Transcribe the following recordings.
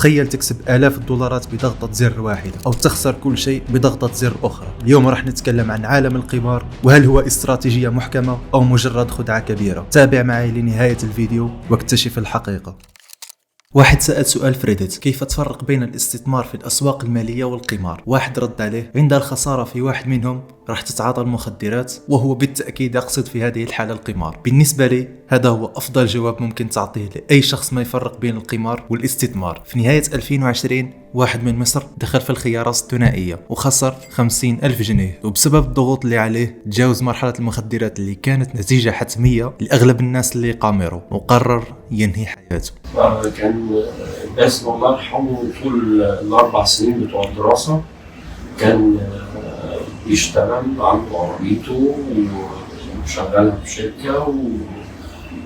تخيل تكسب آلاف الدولارات بضغطة زر واحدة أو تخسر كل شيء بضغطة زر أخرى. اليوم راح نتكلم عن عالم القمار، وهل هو استراتيجية محكمة أو مجرد خدعة كبيرة. تابع معي لنهاية الفيديو واكتشف الحقيقة. واحد سأل سؤال في ريدت: كيف تفرق بين الاستثمار في الأسواق المالية والقمار؟ واحد رد عليه: عند الخسارة في واحد منهم راح تتعاطى المخدرات، وهو بالتأكيد يقصد في هذه الحالة القمار. بالنسبة لي هذا هو أفضل جواب ممكن تعطيه لأي شخص ما يفرق بين القمار والاستثمار. في نهاية 2020 واحد من مصر دخل في الخيارات الثنائية وخسر 50,000 جنيه، وبسبب الضغوط اللي عليه تجاوز مرحلة المخدرات اللي كانت نتيجة حتمية لأغلب الناس اللي قامروا، وقرر ينهي حياته. كان باسم الله يرحمه طول ال4 سنين بتوع الدراسة كان بيشتغل عنده عربيته وشغالها في شركة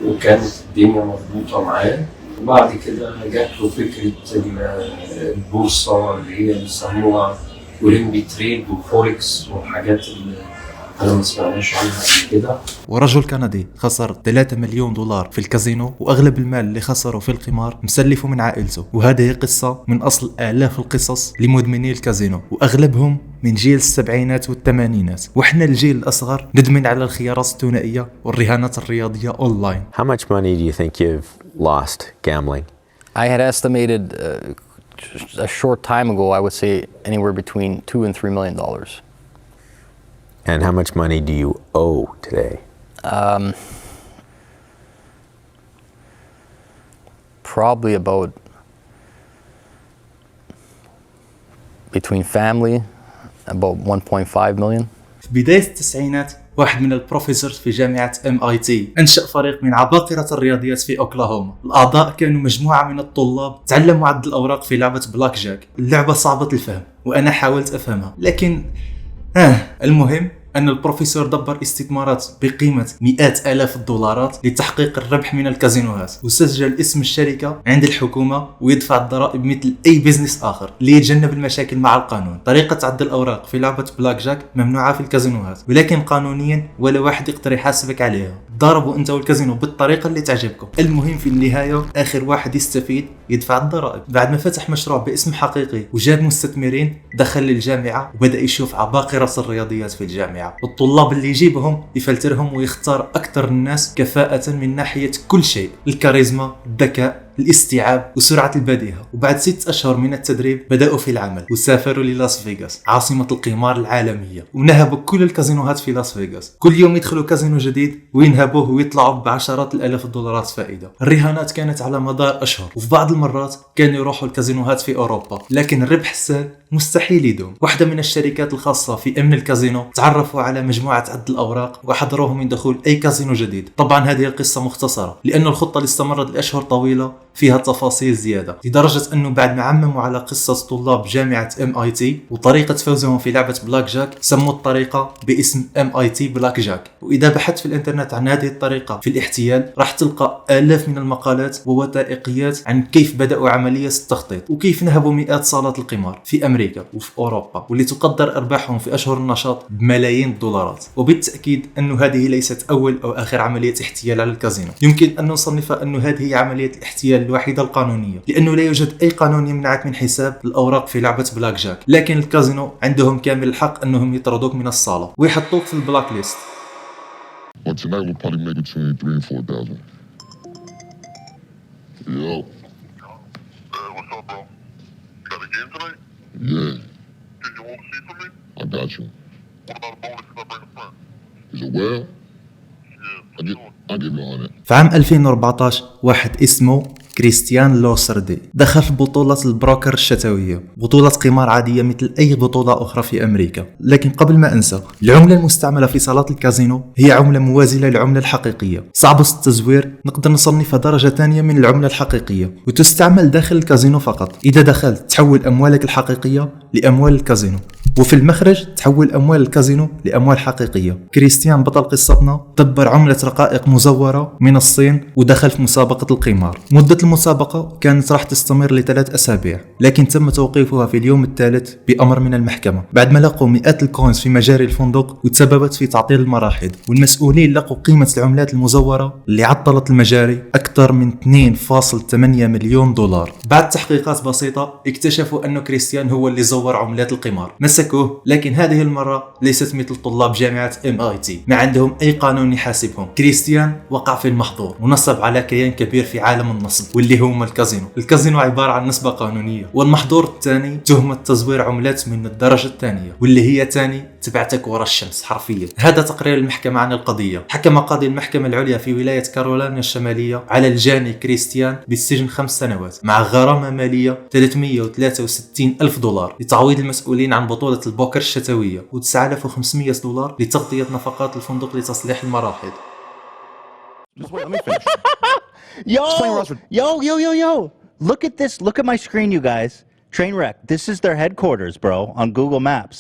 وكانت الدنيا مضبوطة معاه. وبعد كده جات له فكرة البورصة اللي هي بيسموها اولمبي تريد وفوركس والحاجات اللي أنا ما سمعناش عنها قبل كده. ورجل كندي خسر 3 مليون دولار في الكازينو، وأغلب المال اللي خسره في القمار مسلفه من عائلته. وهذه قصة من أصل آلاف القصص لمدمني الكازينو، وأغلبهم من جيل السبعينات والثمانينات. وإحنا الجيل الأصغر ندمن على الخيارات الثنائية والرهانات الرياضية أونلاين. How much money do you think you've lost gambling? I had estimated a short time ago, I would say anywhere between $2 and $3 million. And how much money do you owe today? Probably about between family about 1.5 million. في بداية التسعينات واحد من البروفيسورز في جامعة MIT أنشأ فريق من عباقرة الرياضيات في أوكلاهوما. الأعضاء كانوا مجموعة من الطلاب تعلموا عد الأوراق في لعبة بلاك جاك. اللعبة صعبة الفهم وأنا حاولت أفهمها، لكن المهم أن البروفيسور دبر استثمارات بقيمة 100,000 الدولارات لتحقيق الربح من الكازينوهات، وسجل اسم الشركة عند الحكومة ويدفع الضرائب مثل أي بيزنس آخر ليتجنب المشاكل مع القانون. طريقة عد الأوراق في لعبة بلاك جاك ممنوعة في الكازينوهات، ولكن قانونيا ولا واحد يقدر يحاسبك عليها. ضربوا أنت والكازينو بالطريقة اللي تعجبكم. المهم في النهاية آخر واحد يستفيد يدفع الضرائب. بعد ما فتح مشروع باسم حقيقي وجاب مستثمرين، دخل للجامعة وبدأ يشوف عباقرة الرياضيات في الجامعة، والطلاب اللي يجيبهم يفلترهم ويختار أكثر الناس كفاءة من ناحية كل شيء: الكاريزما، الذكاء، الاستيعاب وسرعة البديهة. وبعد 6 أشهر من التدريب بدأوا في العمل وسافروا للاس فيغاس عاصمة القمار العالمية، ونهبوا كل الكازينوهات في لاس فيغاس. كل يوم يدخلوا كازينو جديد وينهبوه ويطلعوا بعشرات الآلاف الدولارات فائدة. الرهانات كانت على مدار أشهر، وفي بعض المرات كانوا يروحوا الكازينوهات في أوروبا، لكن الربح السهل مستحيل يدوم. واحدة من الشركات الخاصة في أمن الكازينو تعرفوا على مجموعة عد الأوراق وحضروهم من دخول أي كازينو جديد. طبعا هذه القصة مختصرة لأن الخطة اللي استمرت لأشهر طويلة فيها تفاصيل زيادة، لدرجة أنه بعد ما عمموا على قصة طلاب جامعة MIT وطريقة فوزهم في لعبة بلاك جاك سموا الطريقة باسم MIT بلاك جاك. وإذا بحثت في الإنترنت عن هذه الطريقة في الاحتيال راح تلقى آلاف من المقالات ووثائقيات عن كيف بدأوا عملية التخطيط وكيف نهبوا مئات صالات القمار في أمريكا وفي أوروبا، واللي تقدر أرباحهم في أشهر النشاط بملايين الدولارات. وبالتأكيد أنه هذه ليست أول أو آخر عملية احتيال على الكازينو. يمكن أن نصنفها أنه هذه هي عملية الاحتيال الوحيدة القانونية، لأنه لا يوجد أي قانون يمنعك من حساب الأوراق في لعبة بلاك جاك، لكن الكازينو عندهم كامل الحق أنهم يطردوك من الصالة ويحطوك في البلاك ليست. But tonight we'll probably make between 3,000 and 4,000. Yo. What's up, bro? You got a game tonight? Yeah, Can you hold a seat for me? I got you. What about a bonus if I bring a friend? Is it well? Yeah, I'll give you 100. في عام 2014 واحد اسمه كريستيان لوسردي دخل في بطولة البروكر الشتوية، بطولة قمار عادية مثل أي بطولة أخرى في أمريكا. لكن قبل ما أنسى، العملة المستعملة في صالات الكازينو هي عملة موازية للعملة الحقيقية. صعب التزوير، نقدر نصنفها درجة ثانية من العملة الحقيقية، وتستعمل داخل الكازينو فقط. إذا دخلت تحول أموالك الحقيقية لأموال الكازينو. وفي المخرج تحول أموال الكازينو لأموال حقيقية. كريستيان بطل قصتنا دبر عملة رقائق مزورة من الصين ودخل في مسابقة القمار. مدة المسابقة كانت راح تستمر ل3 أسابيع، لكن تم توقيفها في اليوم الثالث بأمر من المحكمة بعد ما لقوا مئات الكوينز في مجاري الفندق وتسببت في تعطيل المراحل. والمسؤولين لقوا قيمة العملات المزورة اللي عطلت المجاري أكثر من 2.8 مليون دولار. بعد تحقيقات بسيطة اكتشفوا أنه كريستيان هو اللي زور عملات القمار. مسكوه، لكن هذه المرة ليست مثل طلاب جامعة MIT ما عندهم أي قانون يحاسبهم. كريستيان وقع في المحظور ونصب على كيان كبير في عالم النصب واللي هو الكازينو. الكازينو عبارة عن نسبة قانونية. والمحظور الثاني تهمة تزوير عملات من الدرجة الثانية واللي هي تاني تبعتك ورا الشمس حرفيا. هذا تقرير المحكمة عن القضية. حكم قاضي المحكمة العليا في ولاية كارولاينا الشمالية على الجاني كريستيان بالسجن 5 سنوات مع غرامة مالية 363 ألف دولار لتعويض المسؤولين عن بطولة البوكر الشتوية و9500 دولار لتغطية نفقات الفندق لتصليح المراحل. Just wait, let me finish. Yo. Look at this. Look at my screen, you guys. Trainwreck. This is their headquarters, bro, on Google Maps.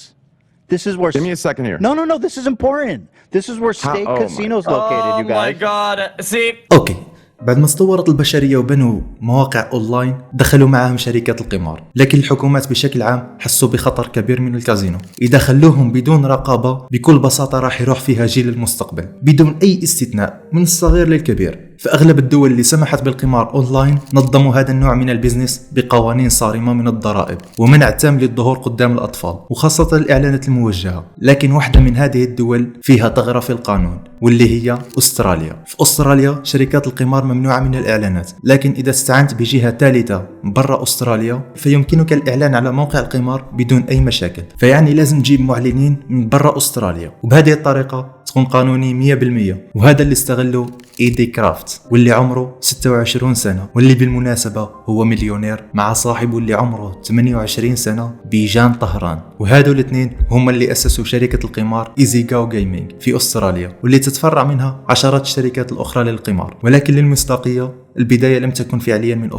This is where... Give me a second here. No. This is important. This is where State Casino's located, you guys. Oh, my God. See... أوكي، بعد ما استورت البشرية وبنوا مواقع أونلاين دخلوا معهم شركات القمار، لكن الحكومات بشكل عام حسوا بخطر كبير من الكازينو. إذا خلوهم بدون رقابة بكل بساطة راح يروح فيها جيل المستقبل بدون أي استثناء من الصغير للكبير. فأغلب الدول اللي سمحت بالقمار أونلاين نظموا هذا النوع من البيزنس بقوانين صارمة من الضرائب ومنع تام للظهور قدام الأطفال وخاصة الإعلانات الموجهة. لكن واحدة من هذه الدول فيها ثغرة في القانون واللي هي أستراليا. في أستراليا شركات القمار ممنوعة من الإعلانات، لكن إذا استعنت بجهة ثالثة برا أستراليا فيمكنك الإعلان على موقع القمار بدون أي مشاكل. فيعني لازم تجيب معلنين من برا أستراليا، وبهذه الطريقة تكون قانوني 100%. وهذا اللي استغله إيدي كرافت واللي عمره 26 سنة واللي بالمناسبة هو مليونير مع صاحبه اللي عمره 28 سنة بيجان طهران. وهذول الاثنين هم اللي أسسوا شركة القمار إيزيغاو جيمينج في أستراليا واللي تتفرع منها عشرات الشركات الأخرى للقمار. ولكن للمصداقية البداية لم تكن فعليا من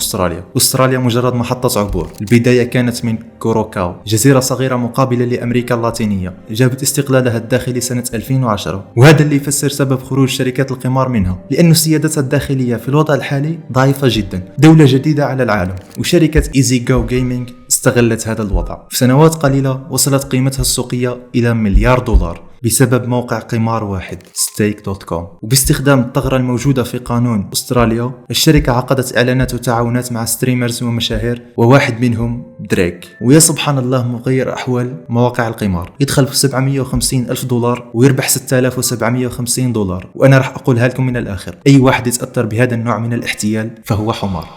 أستراليا مجرد محطة عبور. البداية كانت من كوروكاو، جزيرة صغيرة مقابلة لأمريكا اللاتينية جابت استقلالها الداخلي سنة 2010. وهذا اللي يفسر سبب خروج شركات القمار منها، لأن سيادتها الداخلية في الوضع الحالي ضعيفة جدا. دولة جديدة على العالم، وشركة إيزيغاو جيمينج استغلت هذا الوضع. في سنوات قليلة وصلت قيمتها السوقية إلى $1 مليار بسبب موقع قمار واحد stake.com. وباستخدام الثغرة الموجودة في قانون أستراليا الشركة عقدت إعلانات وتعاونات مع ستريمرز ومشاهير، وواحد منهم دريك. ويا سبحان الله مغير أحوال مواقع القمار يدخل في $750 ألف ويربح $6750. وأنا راح أقولها لكم من الآخر، أي واحد يتأثر بهذا النوع من الاحتيال فهو حمار.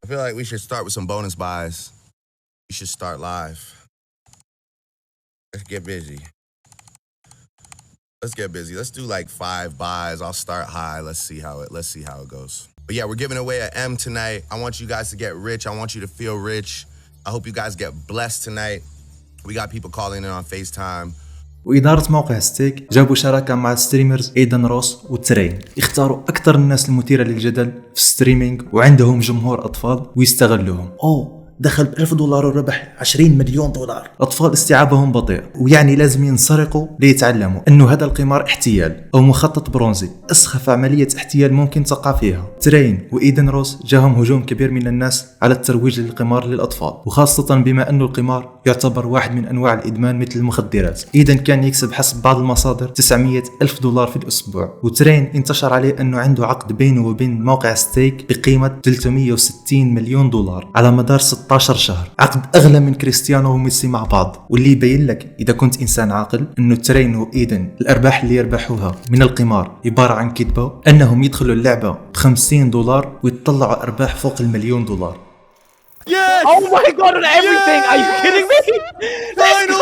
I feel like we should start with some bonus buys. We should start live. Let's get busy. Let's do like 5 buys. I'll start high. Let's see how it goes. But yeah, we're giving away an M tonight. I want you guys to get rich. I want you to feel rich. I hope you guys get blessed tonight. We got people calling in on FaceTime. وإدارة موقع ستيك جابوا شراكة مع ستريمرز إيدن روس وترين، اختاروا أكثر الناس المثيرة للجدل في الستريمينج وعندهم جمهور أطفال ويستغلوهم. دخل $1000 وربح $20 مليون. الأطفال استيعابهم بطيء، ويعني لازم ينسرقوا ليتعلموا أنه هذا القمار احتيال أو مخطط برونزي، أسخف عملية احتيال ممكن تقع فيها. ترين وإيدن روس جاهم هجوم كبير من الناس على الترويج للقمار للأطفال، وخاصة بما أنه القمار يعتبر واحد من أنواع الإدمان مثل المخدرات. إيدن كان يكسب حسب بعض المصادر $900,000 في الأسبوع، وترين انتشر عليه أنه عنده عقد بينه وبين موقع ستيك بقيمة $360 مليون على مدار 16 شهر، عقد أغلى من كريستيانو وميسي مع بعض. واللي يبين لك إذا كنت إنسان عاقل أنه ترين وإيدن الأرباح اللي يربحوها من القمار عبارة عن كذبة، أنهم يدخلوا اللعبة $50 ويطلعوا أرباح فوق $1 مليون. Yes! Oh my God, on everything! Are you kidding me? Finally!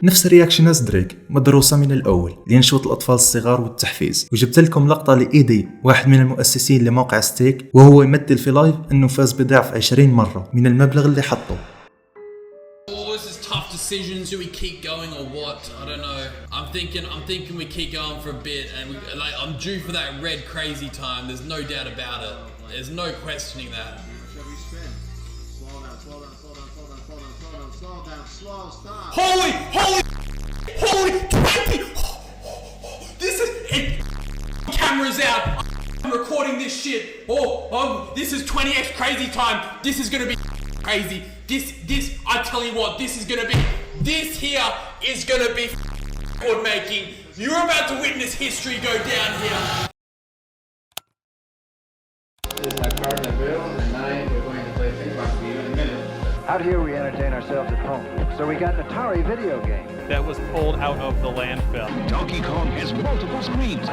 نفس رياكشنات دريك مدروسة من الأول لينشوط الأطفال الصغار والتحفيز. وجبت لكم لقطة لإيدي واحد من المؤسسين لموقع ستيك وهو يمثل في لايف أنه فاز بضعف 20 مرة من المبلغ اللي حطه. Tough decisions. Do we keep going or what? I don't know. I'm thinking we keep going for a bit, and I'm due for that red crazy time. There's no doubt about it. There's no questioning that. Holy 20! This is cameras out. I'm recording this shit. This is 20x crazy time. This is gonna be crazy. This, I tell you what, this here is gonna be record making. You're about to witness history go down here. This is my partner Bill, and tonight we're going to play ping pong for you in a minute. Out here we entertain ourselves at home. So we got an Atari video game. That was pulled out of the landfill. Donkey Kong has multiple screens.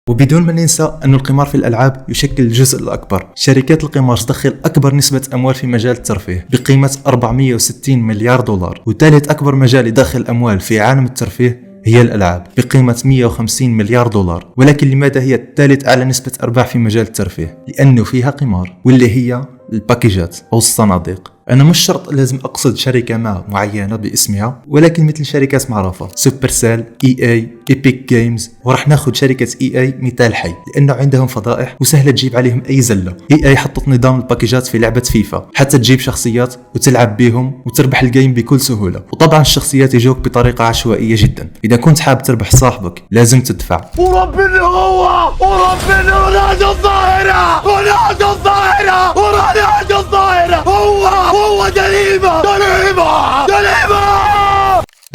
وبدون ما ننسى أن القمار في الألعاب يشكل الجزء الأكبر. شركات القمار تدخل أكبر نسبة أموال في مجال الترفيه بقيمة 460 مليار دولار، وثالث أكبر مجال يدخل الأموال في عالم الترفيه هي الألعاب بقيمة 150 مليار دولار. ولكن لماذا هي ثالث أعلى نسبة أرباح في مجال الترفيه؟ لأنه فيها قمار، واللي هي الباكيجات أو الصناديق. أنا مش شرط لازم أقصد شركة ما معينة باسمها، ولكن مثل شركات معروفة سوبر سيل، EA، إيبيك جيمز. ورح ناخد شركة EA مثال حي لأنه عندهم فضائح وسهلة تجيب عليهم أي زلة. EA حطت نظام الباكيجات في لعبة فيفا حتى تجيب شخصيات وتلعب بيهم وتربح الجيم بكل سهولة. وطبعا الشخصيات يجوك بطريقة عشوائية جدا. إذا كنت حاب تربح صاحبك لازم تدفع. وربنا ورونالدو الظاهرة هو دليمة.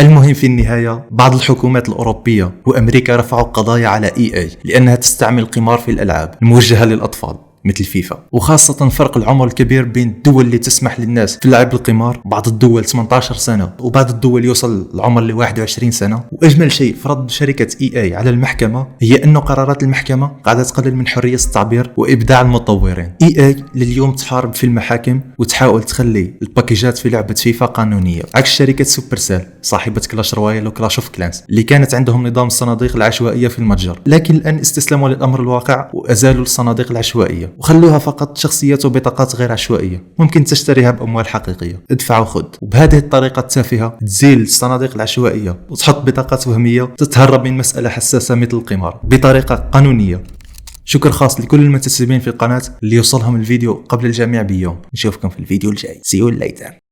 المهم في النهاية بعض الحكومات الأوروبية وأمريكا رفعوا قضايا على EA لأنها تستعمل القمار في الألعاب الموجهة للأطفال مثل فيفا، وخاصة فرق العمر الكبير بين الدول اللي تسمح للناس في لعب القمار. بعض الدول 18 سنة وبعض الدول يوصل العمر ل 21 سنة. وأجمل شيء فرض شركة EA على المحكمة هي أنه قرارات المحكمة قاعدة تقلل من حرية التعبير وإبداع المطورين. EA لليوم تحارب في المحاكم وتحاول تخلي الباكيجات في لعبة فيفا قانونية، عكس شركة سوبر سيل صاحبة كلاش رويال وكلاش اوف كلانس اللي كانت عندهم نظام الصناديق العشوائية في المتجر، لكن الآن استسلموا للأمر الواقع وأزالوا الصناديق العشوائية وخلوها فقط شخصيات وبطاقات غير عشوائية ممكن تشتريها بأموال حقيقية. ادفع وخذ. وبهذه الطريقة التافهة تزيل الصناديق العشوائية وتحط بطاقات وهمية تتهرب من مسألة حساسة مثل القمار بطريقة قانونية. شكر خاص لكل المنتسبين في القناة اللي يوصلهم الفيديو قبل الجميع بيوم. نشوفكم في الفيديو الجاي. See you later.